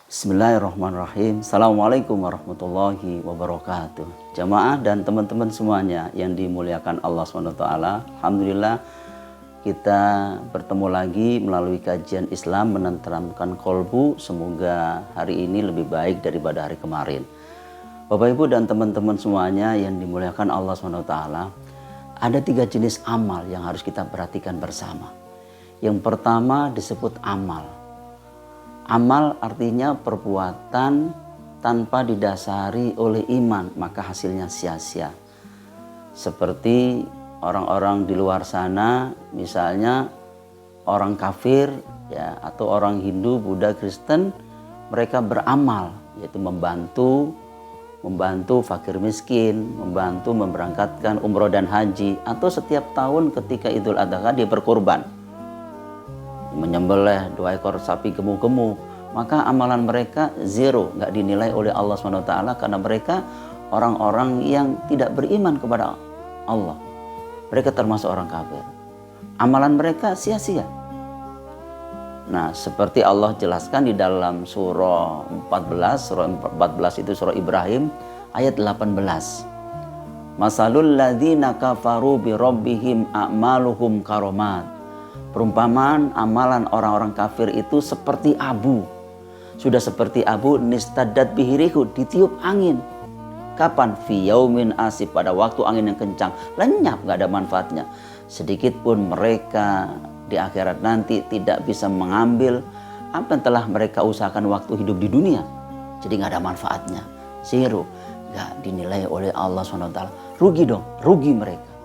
Bismillahirrahmanirrahim. Assalamualaikum warahmatullahi wabarakatuh. Jamaah dan teman-teman semuanya yang dimuliakan Allah SWT. Alhamdulillah kita bertemu lagi melalui kajian Islam menenteramkan kolbu. Semoga hari ini lebih baik daripada hari kemarin. Bapak Ibu dan teman-teman semuanya yang dimuliakan Allah SWT. Ada 3 jenis amal yang harus kita perhatikan bersama. Yang pertama disebut amal. Amal artinya perbuatan tanpa didasari oleh iman, maka hasilnya sia-sia. Seperti orang-orang di luar sana, misalnya orang kafir ya, atau orang Hindu, Buddha, Kristen, mereka beramal, yaitu membantu fakir miskin, membantu memberangkatkan umroh dan haji, atau setiap tahun ketika Idul Adha dia berkorban, menyembelih 2 ekor sapi gemuk-gemuk, maka amalan mereka zero, nggak dinilai oleh Allah SWT karena mereka orang-orang yang tidak beriman kepada Allah. Mereka termasuk orang kafir. Amalan mereka sia-sia. Nah, seperti Allah jelaskan di dalam surah 14 itu surah Ibrahim ayat 18. Masalul ladzina kafaru bi rabbihim a'maluhum karomat. Perumpamaan amalan orang-orang kafir itu seperti abu. Sudah seperti abu nistadat bihirihu, ditiup angin. Kapan? Fi yaumin asif, pada waktu angin yang kencang, lenyap, gak ada manfaatnya. Sedikit pun mereka di akhirat nanti tidak bisa mengambil apa yang telah mereka usahakan waktu hidup di dunia. Jadi gak ada manfaatnya, zero, gak dinilai oleh Allah SWT. Rugi dong, rugi mereka.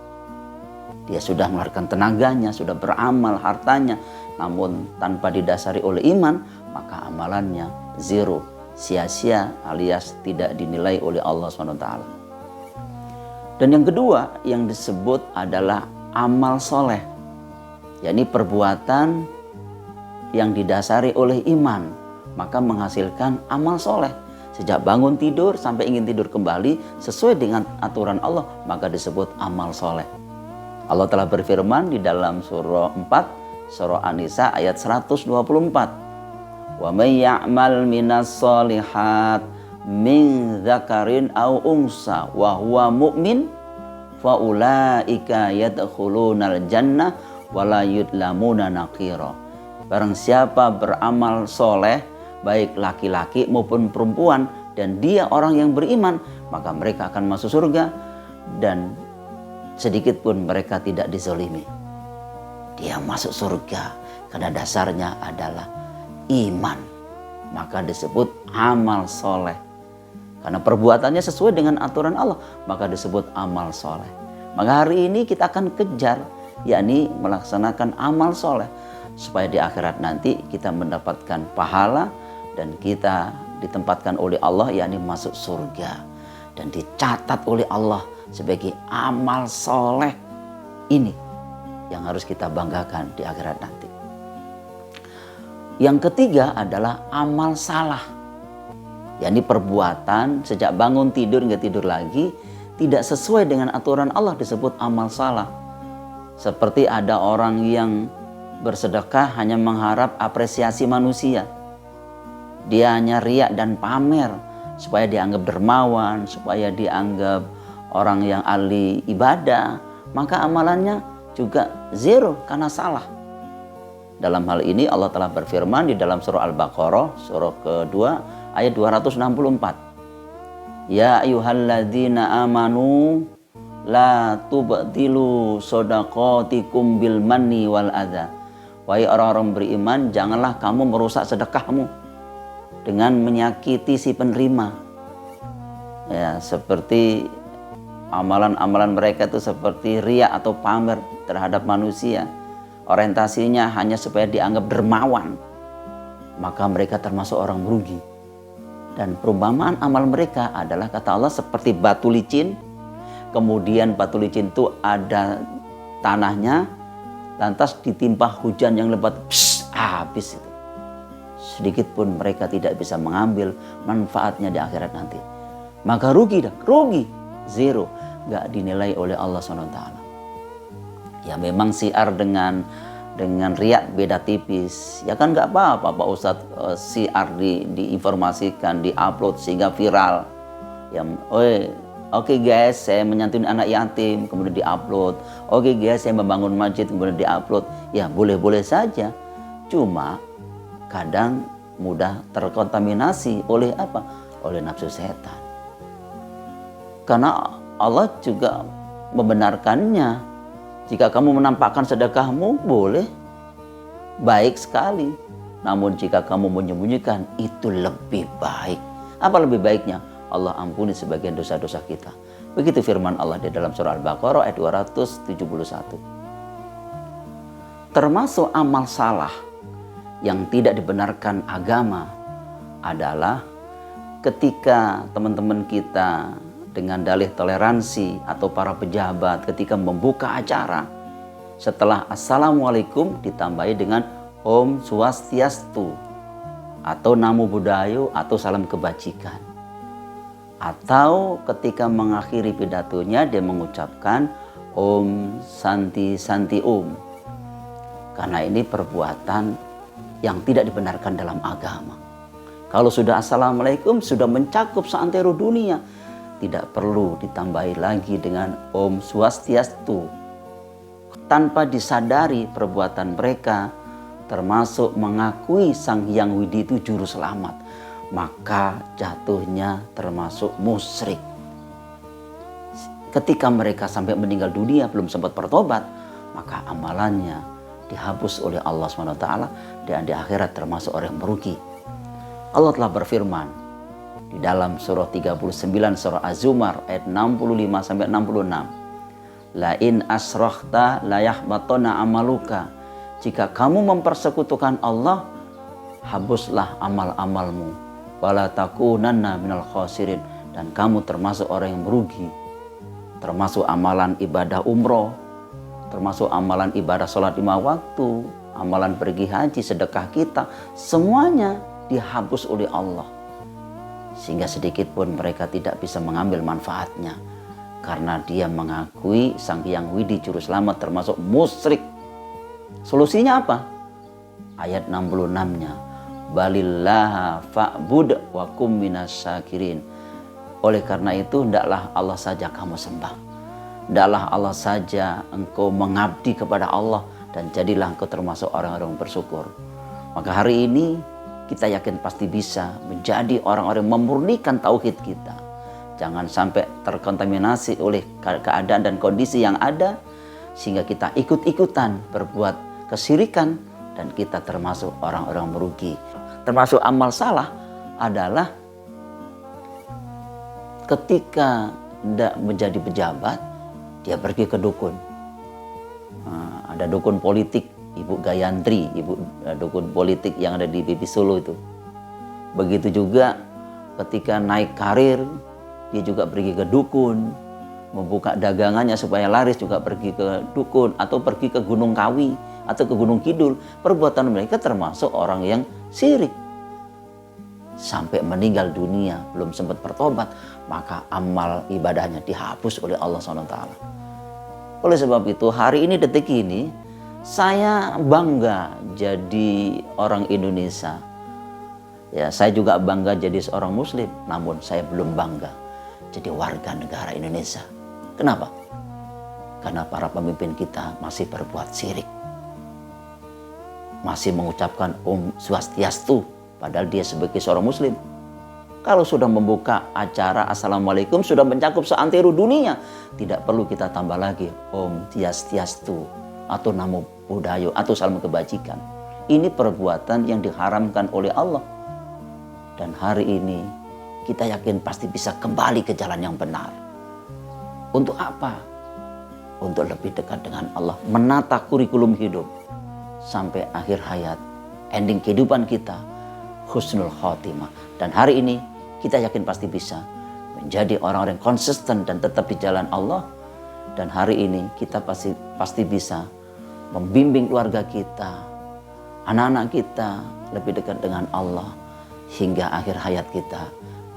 Dia sudah mengeluarkan tenaganya, sudah beramal hartanya, namun tanpa didasari oleh iman, maka amalannya zero, sia-sia alias tidak dinilai oleh Allah SWT. Dan yang kedua yang disebut adalah amal soleh, yakni perbuatan yang didasari oleh iman, maka menghasilkan amal soleh. Sejak bangun tidur sampai ingin tidur kembali sesuai dengan aturan Allah, maka disebut amal soleh. Allah telah berfirman di dalam surah 4, surah An-Nisa ayat 124. Wa may ya'mal minas solihat min dzakarin aw unsa wa huwa mu'min fa ulaika yadkhulunal jannah wa la yudlamuna naqira. Barang siapa beramal soleh, baik laki-laki maupun perempuan, dan dia orang yang beriman, maka mereka akan masuk surga dan sedikit pun mereka tidak dizalimi. Dia masuk surga karena dasarnya adalah iman, maka disebut amal soleh. Karena perbuatannya sesuai dengan aturan Allah, maka disebut amal soleh. Maka hari ini kita akan kejar, yakni melaksanakan amal soleh, supaya di akhirat nanti kita mendapatkan pahala dan kita ditempatkan oleh Allah, yakni masuk surga dan dicatat oleh Allah sebagai amal soleh. Ini yang harus kita banggakan di akhirat nanti. Yang ketiga adalah amal salah, yakni perbuatan sejak bangun tidur hingga tidur lagi tidak sesuai dengan aturan Allah, disebut amal salah. Seperti ada orang yang bersedekah hanya mengharap apresiasi manusia. Dia hanya riak dan pamer supaya dianggap dermawan, supaya dianggap orang yang ahli ibadah, maka amalannya juga zero karena salah. Dalam hal ini Allah telah berfirman di dalam surah Al-Baqarah, surah kedua ayat 264. Ya ayyuhalladzina amanu la tubtilu shadaqatikum bil manni wal adza. Wahai orang-orang beriman, janganlah kamu merusak sedekahmu dengan menyakiti si penerima. Ya, seperti amalan-amalan mereka itu seperti riya atau pamer terhadap manusia. Orientasinya hanya supaya dianggap dermawan. Maka mereka termasuk orang merugi. Dan perumpamaan amal mereka adalah, kata Allah, seperti batu licin. Kemudian batu licin itu ada tanahnya, lantas ditimpa hujan yang lebat, habis itu. Sedikit pun mereka tidak bisa mengambil manfaatnya di akhirat nanti. Maka rugi dah, rugi. Zero, gak dinilai oleh Allah SWT. Ya memang siar dengan dengan riak beda tipis. Ya kan nggak apa-apa Pak Ustadz, siar diinformasikan, diupload sehingga viral. Ya, oke guys, saya menyantuni anak yatim, kemudian diupload. Oke guys, saya membangun masjid, kemudian diupload. Ya boleh-boleh saja. Cuma kadang mudah terkontaminasi oleh apa? Oleh nafsu setan. Karena Allah juga membenarkannya. Jika kamu menampakkan sedekahmu, boleh, baik sekali. Namun jika kamu menyembunyikan, itu lebih baik. Apa lebih baiknya? Allah ampuni sebagian dosa-dosa kita. Begitu firman Allah di dalam surah Al-Baqarah ayat 271. Termasuk amal salah yang tidak dibenarkan agama adalah ketika teman-teman kita dengan dalih toleransi atau para pejabat ketika membuka acara, setelah Assalamualaikum ditambahi dengan Om Swastiastu atau Namo Buddhaya atau salam kebajikan. Atau ketika mengakhiri pidatonya dia mengucapkan Om Santi Santi Om. Karena ini perbuatan yang tidak dibenarkan dalam agama. Kalau sudah Assalamualaikum sudah mencakup seantero dunia. Tidak perlu ditambahi lagi dengan Om Swastiastu. Tanpa disadari perbuatan mereka termasuk mengakui Sang Hyang Widi itu juru selamat, maka jatuhnya termasuk musyrik. Ketika mereka sampai meninggal dunia belum sempat bertobat, maka amalannya dihapus oleh Allah SWT dan di akhirat termasuk orang yang merugi. Allah telah berfirman di dalam surah 39 surah Az-Zumar ayat 65 sampai 66. La in asrakhta la yahbatana amaluka. Jika kamu mempersekutukan Allah, hapuslah amal-amalmu. Wala takunanna minal khasirin, dan kamu termasuk orang yang merugi. Termasuk amalan ibadah umroh, termasuk amalan ibadah sholat 5 waktu, amalan pergi haji, sedekah kita, semuanya dihapus oleh Allah. Sehingga sedikit pun mereka tidak bisa mengambil manfaatnya. Karena dia mengakui Sang Hyang Widi Juru Selamat termasuk musyrik. Solusinya apa? Ayat 66-nya. Balillaha fa'bud wa kum minasyakirin. Oleh karena itu, hendaklah Allah saja kamu sembah. Hendaklah Allah saja engkau mengabdi kepada Allah. Dan jadilah engkau termasuk orang-orang bersyukur. Maka hari ini kita yakin pasti bisa menjadi orang-orang yang memurnikan tauhid kita. Jangan sampai terkontaminasi oleh keadaan dan kondisi yang ada, sehingga kita ikut-ikutan berbuat kesyirikan dan kita termasuk orang-orang merugi. Termasuk amal salah adalah ketika tidak menjadi pejabat, dia pergi ke dukun. Ada dukun politik, Ibu Gayantri, dukun politik yang ada di BP Solo itu. Begitu juga ketika naik karir, dia juga pergi ke dukun. Membuka dagangannya supaya laris juga pergi ke dukun. Atau pergi ke Gunung Kawi atau ke Gunung Kidul. Perbuatan mereka termasuk orang yang syirik. Sampai meninggal dunia, belum sempat bertobat, maka amal ibadahnya dihapus oleh Allah SWT. Oleh sebab itu, hari ini, detik ini, saya bangga jadi orang Indonesia. Ya, saya juga bangga jadi seorang Muslim, namun saya belum bangga jadi warga negara Indonesia. Kenapa? Karena para pemimpin kita masih berbuat syirik. Masih mengucapkan Om Swastiastu, padahal dia sebagai seorang Muslim. Kalau sudah membuka acara Assalamualaikum, sudah mencakup seantero dunia. Tidak perlu kita tambah lagi Om Swastiastu atau Namo Buddhaya atau salam kebajikan. Ini perbuatan yang diharamkan oleh Allah. Dan hari ini kita yakin pasti bisa kembali ke jalan yang benar. Untuk apa? Untuk lebih dekat dengan Allah, menata kurikulum hidup sampai akhir hayat, ending kehidupan kita husnul khotimah. Dan hari ini kita yakin pasti bisa menjadi orang-orang yang konsisten dan tetap di jalan Allah. Dan hari ini kita pasti bisa membimbing keluarga kita, anak-anak kita lebih dekat dengan Allah hingga akhir hayat kita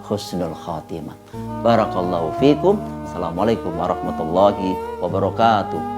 husnul khatimah. Barakallahu fikum. Assalamualaikum warahmatullahi wabarakatuh.